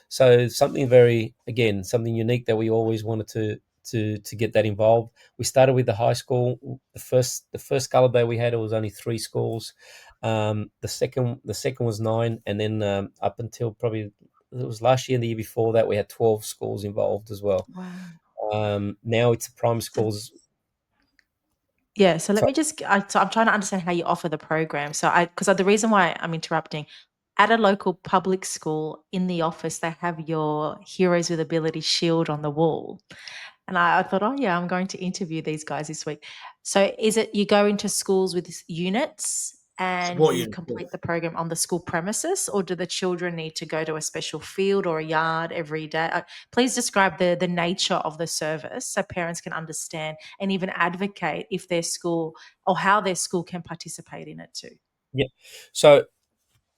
D: So something unique that we always wanted to get that involved. We started with the high school. The first gala day we had, it was only 3 schools. The second was 9, and then up until probably it was last year and the year before that, we had 12 schools involved as well.
B: Wow.
D: Now it's primary schools.
B: Yeah, so let
D: So,
B: me just so I'm trying to understand how you offer the program. So because the reason why I'm interrupting, at a local public school in the office, they have your Heroes with Ability shield on the wall. And I thought, oh yeah, I'm going to interview these guys this week. So is it you go into schools with units and
C: support
B: you
C: unit.
B: complete the program on the school premises, or do the children need to go to a special field or a yard every day? Please describe the nature of the service so parents can understand and even advocate if their school or how their school can participate in it too.
D: yeah. So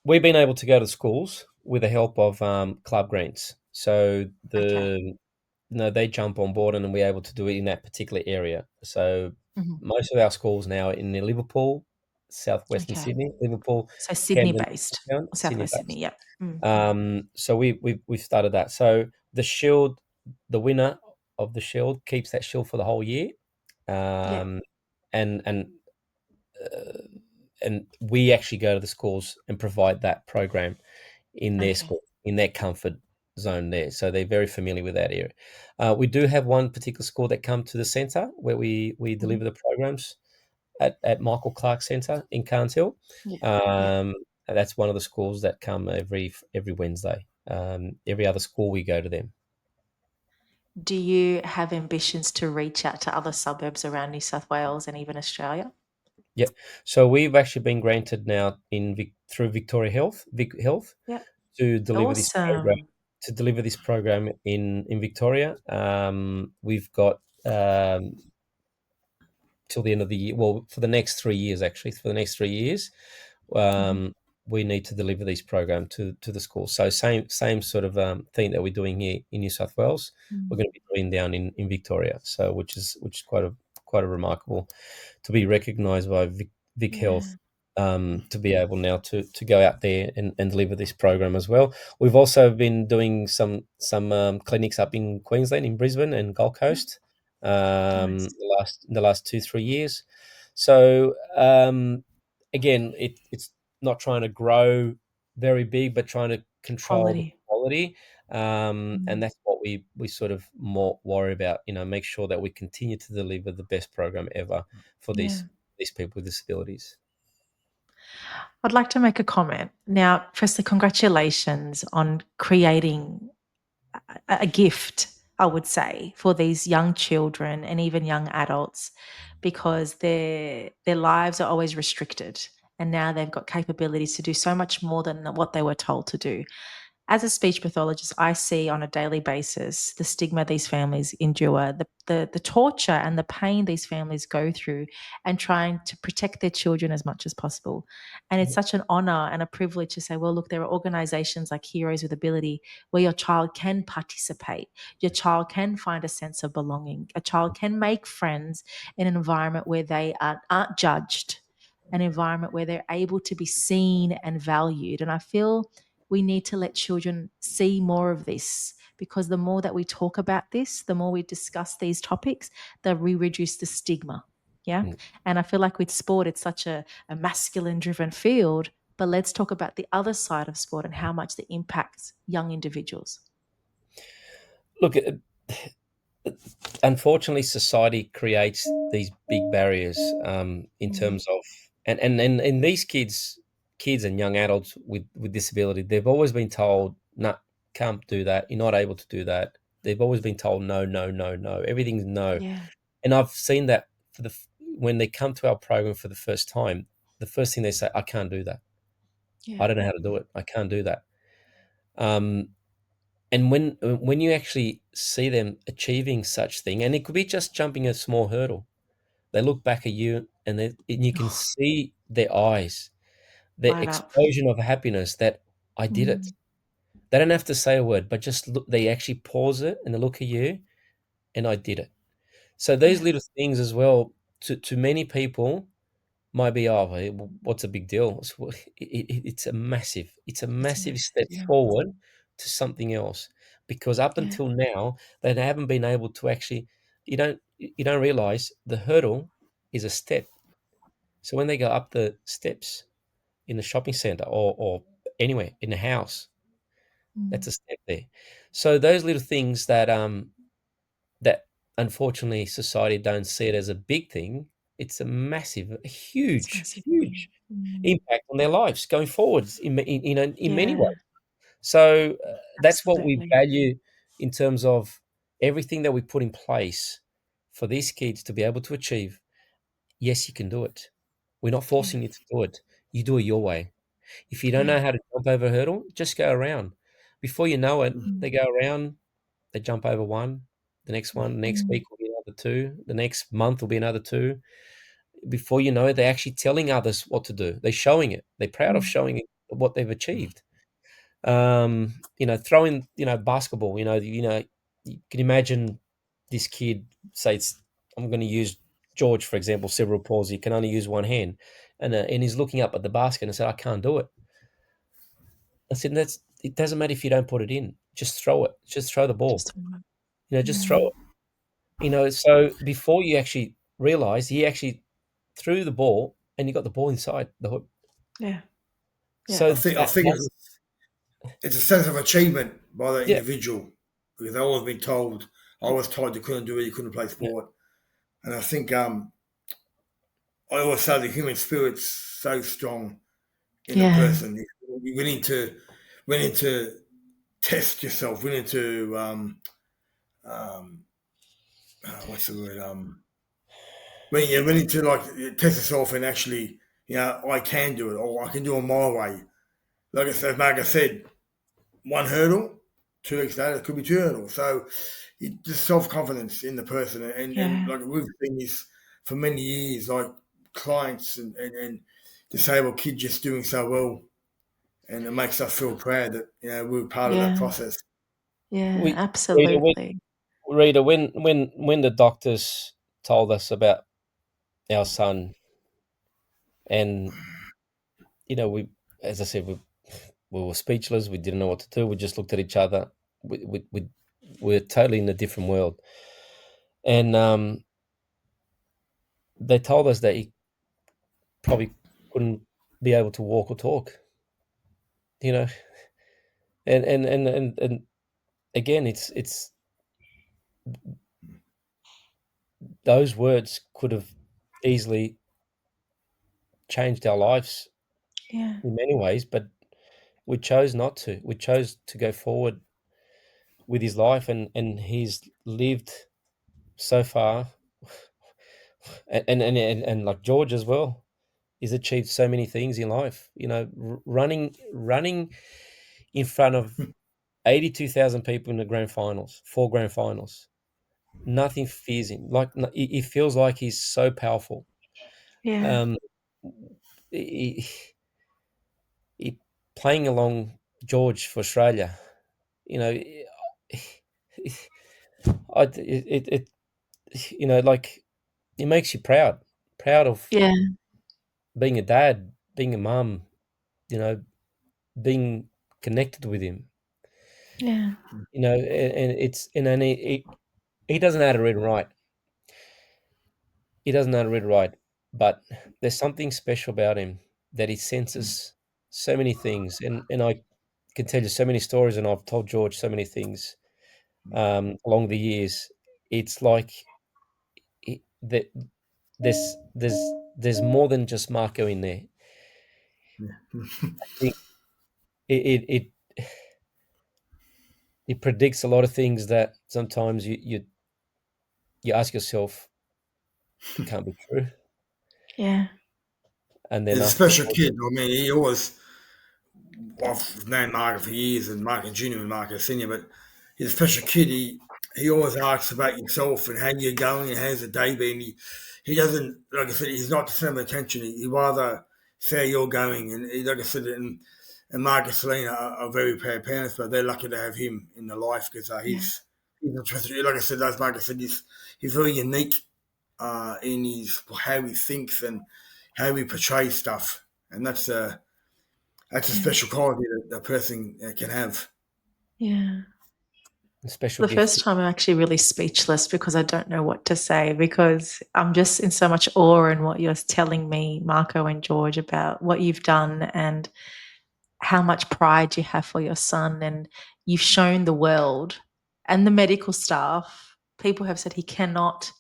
D: we've been able to go to schools with the help of club grants. So
B: Okay.
D: they jump on board and we're able to do it in that particular area. So
B: Mhm.
D: most of our schools now are in Liverpool, southwestern
B: Okay.
D: Sydney, Liverpool,
B: So Sydney
D: Camden,
B: based or
D: Sydney
B: Southwest Sydney.
D: based.
B: Yep.
D: So we've started that. So the shield, the winner of the shield keeps that shield for the whole year,
B: Yep.
D: um, and uh, and we actually go to the schools and provide that program in their
B: Okay.
D: school, in their comfort zone there. So they're very familiar with that area. We do have one particular school that come to the centre where we
B: Mhm.
D: deliver the programs at Michael Clark Centre in Carnes Hill.
B: Yeah. Yeah.
D: Um, that's one of the schools that come every Wednesday. Every other school we go to them.
B: Do you have ambitions to reach out to other suburbs around New South Wales and even Australia?
D: Yeah. So we've actually been granted now through Victoria Vic Health,
B: Yeah.
D: to deliver this program
B: Awesome.
D: in Victoria. We've got till the end of the year. Well, for the next 3 years, actually, for the next 3 years,
B: Mhm.
D: we need to deliver this program to the school. So same sort of thing that we're doing here in New South Wales, we're going to be doing down in Victoria. So which is quite a remarkable to be recognised by Vic Health, to be able now to go out there and deliver this program as well. We've also been doing some clinics up in Queensland, in Brisbane and Gold Coast,
B: Nice.
D: the last 2-3 years. So again, it's not trying to grow very big, but trying to control the quality. And that's what we sort of more worry about, make sure that we continue to deliver the best program ever for these people with disabilities.
B: I'd like to make a comment. Now, firstly, congratulations on creating a gift, I would say, for these young children and even young adults, because their lives are always restricted, and now they've got capabilities to do so much more than what they were told to do. As a speech pathologist, I see on a daily basis the stigma these families endure, the torture and the pain these families go through, and trying to protect their children as much as possible. And it's such an honor and a privilege to say, well, look, there are organizations like Heroes with Ability where your child can participate, your child can find a sense of belonging, a child can make friends in an environment where they aren't judged, an environment where they're able to be seen and valued. And I feel we need to let children see more of this, because the more that we talk about this, the more we discuss these topics, the we reduce the stigma. Yeah. And I feel like with sport, it's such a masculine driven field, but let's talk about the other side of sport and how much it impacts young individuals.
D: Look, unfortunately, society creates these big barriers in terms of, and these kids and young adults with disability, they've always been told, no, can't do that. You're not able to do that. They've always been told no, no, no, no. Everything's no.
B: Yeah.
D: And I've seen that when they come to our program for the first time, the first thing they say, I can't do that.
B: Yeah.
D: I don't know how to do it. I can't do that. And when you actually see them achieving such thing, and it could be just jumping a small hurdle, they look back at you and you can see their eyes, their
B: Light up.
D: explosion of happiness that I did it. They don't have to say a word, but just look, they actually pause it and they look at you and I did it. So those little things as well, to many people might be, what's a big deal? It's a massive step forward to something else, because up until now they haven't been able to actually, you don't realize the hurdle is a step. So when they go up the steps in the shopping center or anywhere in the house, that's a step there. So those little things that that unfortunately society don't see it as a big thing, it's a massive, a huge impact on their lives going forwards in many ways. So that's what we value in terms of everything that we put in place for these kids to be able to achieve. Yes, you can do it. We're not forcing you to do it. You do it your way. If you don't know how to jump over a hurdle, just go around. Before you know it, they go around, they jump over one, the next one, next week will be another two, the next month will be another two. Before you know it, they're actually telling others what to do. They're showing it. They're proud of showing it, what they've achieved. Throwing, basketball, you can imagine this kid, say I'm going to use George, for example, cerebral palsy, can only use one hand. And he's looking up at the basket and said, I can't do it. I said, it doesn't matter if you don't put it in. Just throw it. Just throw the ball. Just throw it. So before you actually realize, he actually threw the ball and you got the ball inside the hook.
B: Yeah.
C: So I think it's a sense of achievement by the individual, because they've always been told, I was told you couldn't do it, you couldn't play sport. And I think I always say the human spirit's so strong in a person. We need to test yourself. We need to what's the word? We need to test yourself and actually, I can do it, or I can do it my way. Like as Marco said, one hurdle, 2 weeks later, it could be 2 hurdles. So just self-confidence in the person. And like we've seen this for many years, like clients and disabled kids just doing so well and it makes us feel proud that we were part of that process.
B: Yeah,
D: We
B: absolutely.
D: Rita, when the doctors told us about our son, and we, as I said, we were speechless. We didn't know what to do. We just looked at each other. We're totally in a different world, and they told us that he probably couldn't be able to walk or talk. And again, it's those words could have easily changed our lives
B: Yeah,
D: in many ways, but we chose not to. We chose to go forward with his life, and he's lived so far, and like George as well. He's achieved so many things in life. Running in front of 82,000 people in the grand finals, 4 grand finals. Nothing fears him. Like it feels like he's so powerful.
B: yeah,
D: Um, he, he playing along George for Australia. You know, like it makes you proud of
B: yeah,
D: being a dad, being a mum. Being connected with him.
B: yeah,
D: And then he doesn't know how to read and write. He doesn't know how to read and write, but there's something special about him that he senses so many things, and I can tell you so many stories, and I've told George so many things along the years. It's like that there's more than just Marco in there. I think it predicts a lot of things that sometimes you ask yourself, it can't be true,
B: yeah,
D: and then
C: He's a
D: after.
C: special kid. I mean, he always, I've known Marco for years, and Marco Junior and Marco Senior, but he's a special kid. He always asks about yourself and how you're going and how's the day been. He doesn't, like I said, he's not the center of attention. He rather say how you're going, and like I said, and Marco and Selena are very proud parents, but they're lucky to have him in their life because
B: yeah,
C: he's a special. Like I said, as Marco said, he's very unique in his how he thinks and how he portrays stuff, and that's a
B: yeah,
C: special quality that a person can have.
B: yeah.
D: A special
B: The
D: gift.
B: first time I'm actually really speechless because I don't know what to say because I'm just in so much awe in what you're telling me, Marco and George, about what you've done and how much pride you have for your son. And you've shown the world and the medical staff, people have said he cannot.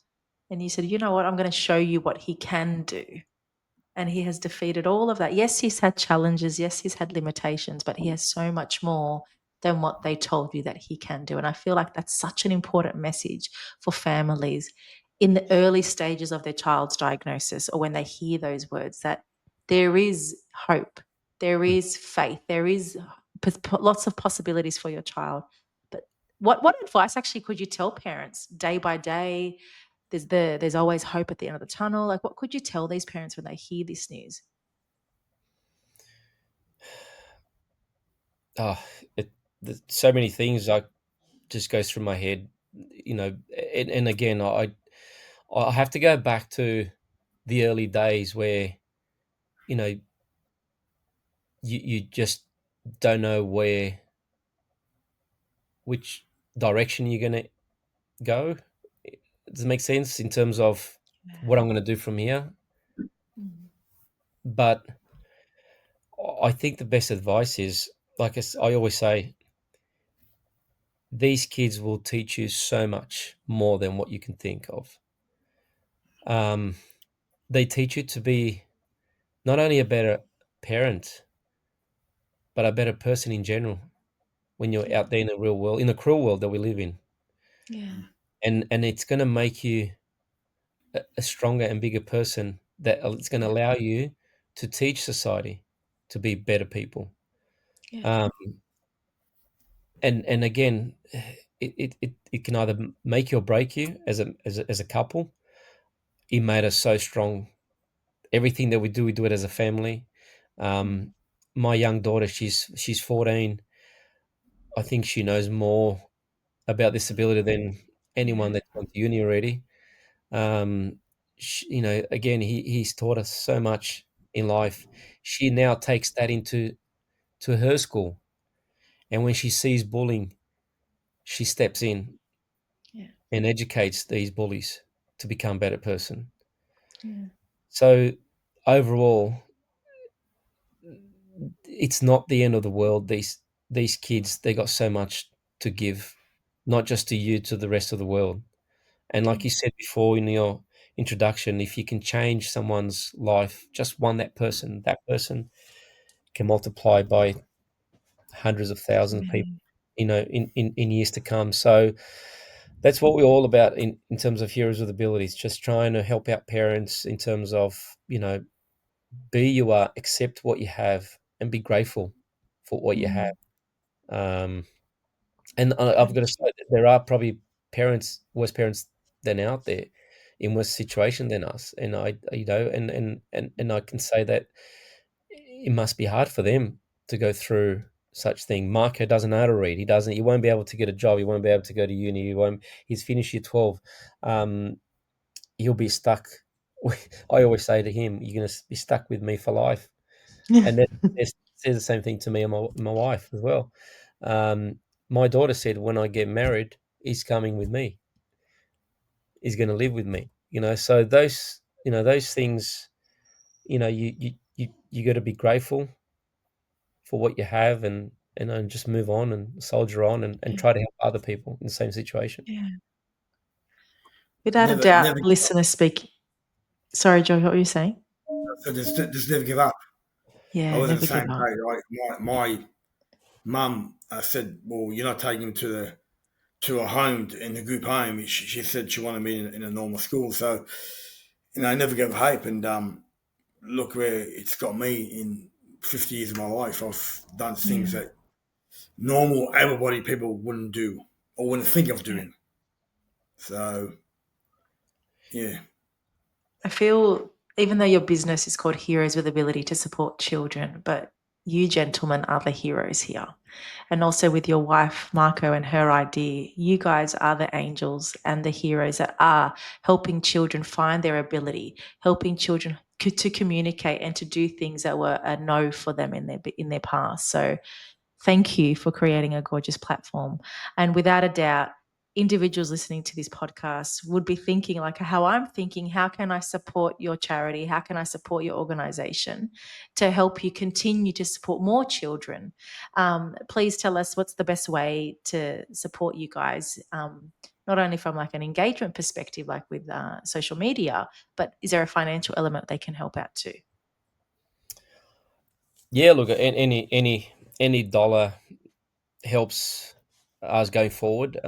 B: And you said, you know what, I'm going to show you what he can do. And he has defeated all of that. Yes, he's had challenges. Yes, he's had limitations, but he has so much more than what they told you that he can do. And I feel like that's such an important message for families in the early stages of their child's diagnosis or when they hear those words that there is hope, there is faith, there is lots of possibilities for your child. But what advice actually could you tell parents day by day? There's always hope at the end of the tunnel. Like, what could you tell these parents when they hear this news?
D: Oh, there's so many things I just goes through my head, and again, I have to go back to the early days where you know you just don't know which direction you're going to go. Does it make sense in terms of what I'm going to do from here?
B: Mm.
D: But I think the best advice is, like I always say, these kids will teach you so much more than what you can think of. Um, they teach you to be not only a better parent, but a better person in general when you're
B: Yeah.
D: out there in the real world, in the cruel world that we live in.
B: Yeah.
D: And it's going to make you a stronger and bigger person that it's going to
B: Yeah.
D: allow you to teach society to be better people.
B: Yeah.
D: Um, and again, it can either make you or break you as a couple. It made us so strong. Everything that we do it as a family. my young daughter, she's 14. I think she knows more about disability than anyone that's gone to uni already. Again, he's taught us so much in life. She now takes that into to her school, and when she sees bullying, she steps in
B: Yeah.
D: and educates these bullies to become a better person.
B: Yeah.
D: So overall, it's not the end of the world. These kids, they got so much to give, not just to you, to the rest of the world. And like you said before in your introduction, if you can change someone's life, just that person can multiply by hundreds of thousands of people, in years to come. So that's what we're all about in terms of Heroes with Abilities, just trying to help out parents in terms of, be you are, accept what you have, and be grateful for what you have. Um, and I've got to say that there are probably worse parents than out there, in worse situation than us. And and I can say that it must be hard for them to go through such thing. Marco doesn't know how to read. He won't be able to get a job. He won't be able to go to uni. He's finished year 12. He'll be stuck. I always say to him, "You're going to be stuck with me for life." And then he says the same thing to me and my wife as well. My daughter said, when I get married, he's coming with me. He's going to live with me. So those things, you got to be grateful for what you have, and just move on and soldier on, and try to help other people in the same situation.
B: Yeah. Without a
C: Never,
B: doubt,
C: never.
B: listeners speaking. Sorry, Joe, what were you saying?
C: So just never give up. I
B: Yeah,
C: was in the
B: never
C: same
B: give up.
C: page. My mum said, "Well, you're not taking him to a home, in the group home." She said she wanted me in a normal school. So, I never gave hope, and look where it's got me in 50 years of my life. I've done things
B: Yeah,
C: that normal, able-bodied people wouldn't do or wouldn't think of
B: yeah.
C: doing. So, yeah.
B: I feel even though your business is called Heroes with Ability to Support Children, but you gentlemen are the heroes here. And also with your wife, Marco, and her idea, you guys are the angels and the heroes that are helping children find their ability, helping children to communicate and to do things that were a no for them in their past. So thank you for creating a gorgeous platform. And without a doubt, individuals listening to this podcast would be thinking like how I'm thinking, how can I support your charity? How can I support your organization to help you continue to support more children? Please tell us what's the best way to support you guys, not only from like an engagement perspective, like with social media, but is there a financial element they can help out too?
D: Yeah, look, any dollar helps us going forward.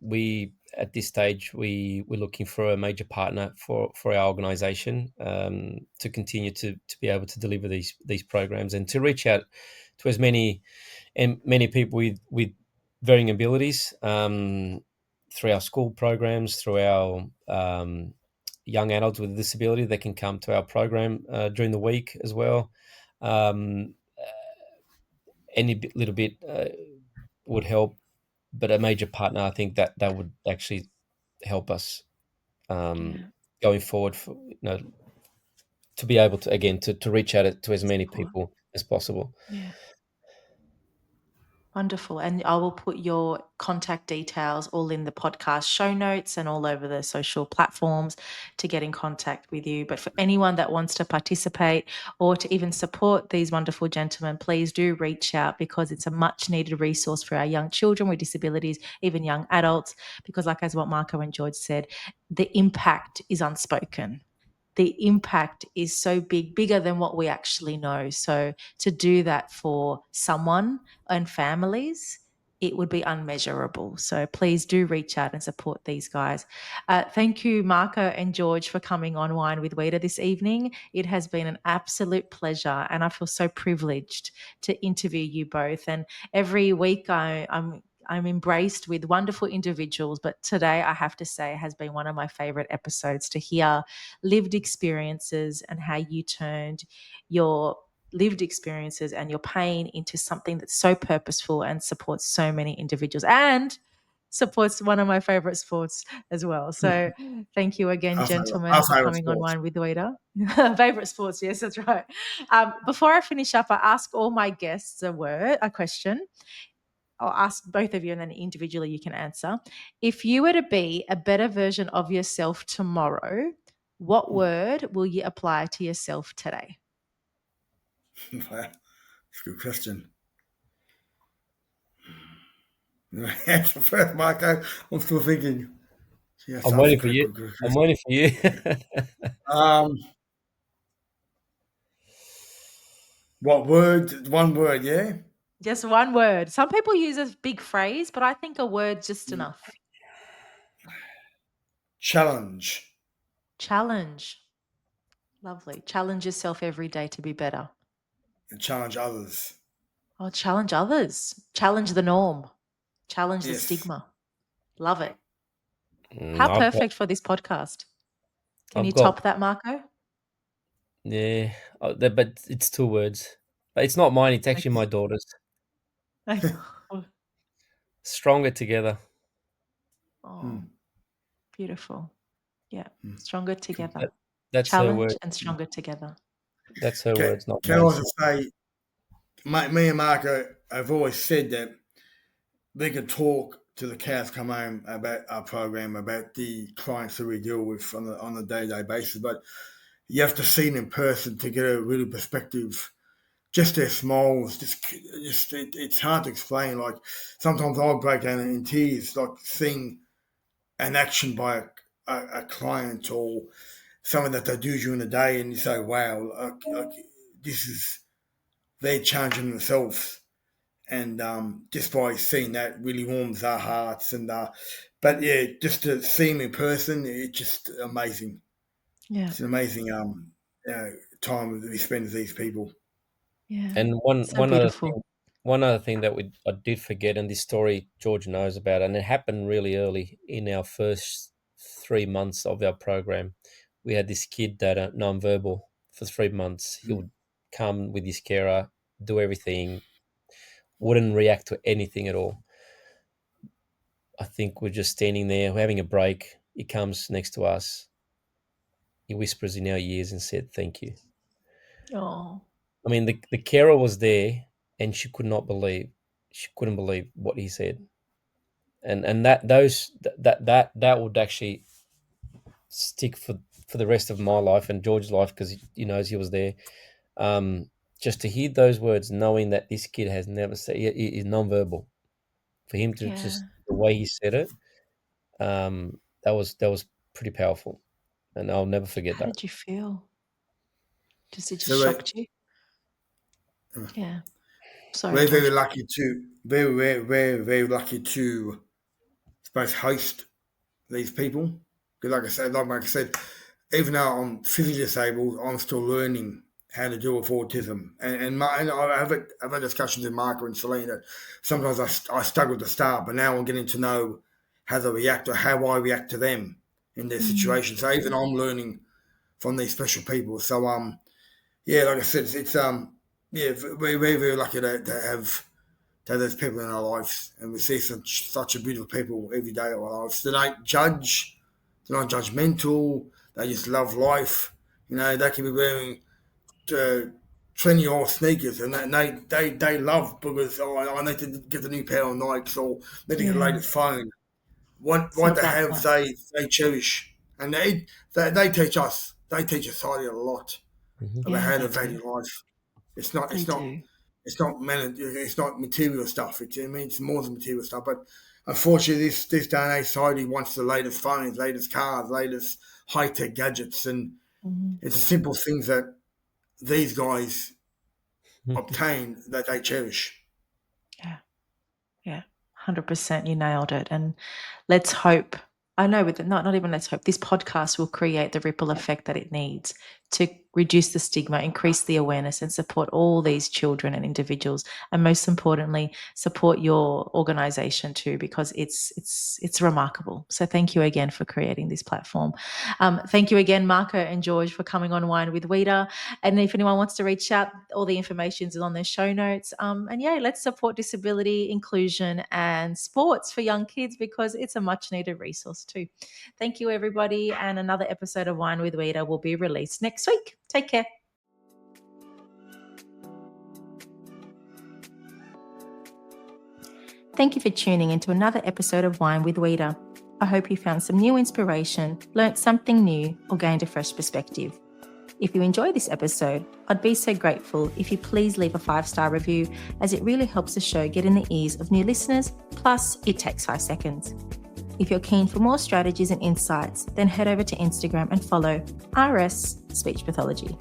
D: We at this stage we're looking for a major partner for our organisation, to continue to be able to deliver these programs, and to reach out to as many people with varying abilities, through our school programs, through our young adults with a disability that can come to our program during the week as well. Um, little bit would help, but a major partner, I think that would actually help us, um,
B: Yeah,
D: going forward, for, to be able to, again, to reach out to as many
B: support.
D: people as possible.
B: Yeah. Wonderful. And I will put your contact details all in the podcast show notes and all over the social platforms to get in contact with you. But for anyone that wants to participate or to even support these wonderful gentlemen, please do reach out, because it's a much needed resource for our young children with disabilities, even young adults, because like as what Marco and George said, the impact is unspoken. The impact is so big, bigger than what we actually know. So to do that for someone and families, it would be unmeasurable. So please do reach out and support these guys. Thank you, Marco and George, for coming on Wine with Wita this evening. It has been an absolute pleasure, and I feel so privileged to interview you both. And every week I'm embraced with wonderful individuals, but today I have to say has been one of my favorite episodes to hear lived experiences and how you turned your lived experiences and your pain into something that's so purposeful and supports so many individuals and supports one of my favorite sports as well. So thank you again,
C: Our
B: gentlemen, for
C: favourite
B: coming on
C: sports.
B: Wine with Wita. Favorite sports, yes, that's right. Before I finish up, I ask all my guests a question. I'll ask both of you and then individually you can answer. If you were to be a better version of yourself tomorrow, what word will you apply to yourself today?
C: Wow, that's a good question. That's the first, Marco. I'm still thinking. Yes,
D: I'm
C: that's a
D: waiting for
C: good,
D: you.
C: good, good
D: I'm
C: question.
D: waiting for you.
C: What word? One word, yeah?
B: Just one word. Some people use a big phrase, but I think a word's just enough.
C: Challenge.
B: Challenge. Lovely. Challenge yourself every day to be better.
C: And challenge others.
B: Oh, challenge others. Challenge the norm. Challenge the
C: Yes.
B: stigma. Love it.
D: Mm,
B: How
D: I've got,
B: perfect for this podcast. Can you
D: I've got,
B: top that, Marco?
D: yeah, but it's 2 words. But it's not mine. It's actually my daughter's.
B: I know.
D: Stronger together.
B: Oh, beautiful. Yeah. Stronger together.
D: That, that's her
B: Challenge
D: word.
B: and stronger together.
D: That's her words, not
C: Can I
D: mine.
C: also say, me and Marco have always said that we could talk to the cows come home about our program, about the clients that we deal with on a day-to-day basis, but you have to see them in person to get a real perspective. Just their smiles, it's hard to explain. Like sometimes I break down in tears, like seeing an action by a client or something that they do during the day, and you say, "Wow, this is they're challenging themselves." And just by seeing that really warms our hearts. And but yeah, just to see them in person, it's just amazing.
B: Yeah.
C: It's an amazing time that we spend with these people.
B: Yeah.
D: And
B: So beautiful.
D: one other thing that I did forget, and this story George knows about, and it happened really early in our first 3 months of our program. We had this kid that nonverbal for 3 months. He would come with his carer, do everything, wouldn't react to anything at all. I think we're just standing there, we're having a break. He comes next to us. He whispers in our ears and said, "Thank you."
B: Oh.
D: I mean, the carer was there, and she couldn't believe what he said, and that would actually stick for the rest of my life and George's life because he knows he was there. Just to hear those words, knowing that this kid has never said, he's nonverbal, for him to
B: Yeah.
D: just the way he said it, that was pretty powerful, and I'll never forget
B: How
D: that.
B: did you feel? It just
C: So
B: shocked you? Yeah. Sorry,
C: we're very
B: George.
C: lucky to very lucky to I suppose host these people. Because like I said, even though I'm physically disabled, I'm still learning how to deal with autism. And I've had discussions with Marco and Celine that sometimes I struggle to start, but now I'm getting to know how they react or how I react to them in their situation. So even I'm learning from these special people. So yeah, like I said, it's yeah, we're very lucky to have those people in our lives, and we see such a beautiful people every day of our lives. They don't judge, they're not judgmental. They just love life. You know, they can be wearing 20-year-old sneakers, and they love because I need to get the new pair of Nikes or need to get the
B: Yeah.
C: latest phone.
B: It's
C: What
B: not
C: they
B: about
C: have,
B: that.
C: they cherish, and they teach us. They teach society a lot about
B: Yeah,
C: how
B: they
C: to
B: do.
C: value life. It's not.
B: They
C: It's not.
B: do.
C: It's not material stuff. It's more than material stuff. But unfortunately, this day and age society wants the latest phones, latest cars, latest high tech gadgets, and it's the simple things that these guys obtain that they cherish.
B: Yeah. Yeah. 100%. You nailed it. And let's hope. I know with not even let's hope this podcast will create the ripple effect that it needs to reduce the stigma, increase the awareness, and support all these children and individuals. And most importantly, support your organisation too, because it's remarkable. So thank you again for creating this platform. Thank you again, Marco and George, for coming on Wine with Wita. And if anyone wants to reach out, all the information is on their show notes. And yeah, let's support disability, inclusion, and sports for young kids, because it's a much needed resource too. Thank you, everybody. And another episode of Wine with Wita will be released next week. Take care. Thank you for tuning into another episode of Wine with Wita. I hope you found some new inspiration, learnt something new, or gained a fresh perspective. If you enjoyed this episode, I'd be so grateful if you please leave a 5-star review, as it really helps the show get in the ears of new listeners, plus it takes 5 seconds. If you're keen for more strategies and insights, then head over to Instagram and follow RS Speech Pathology.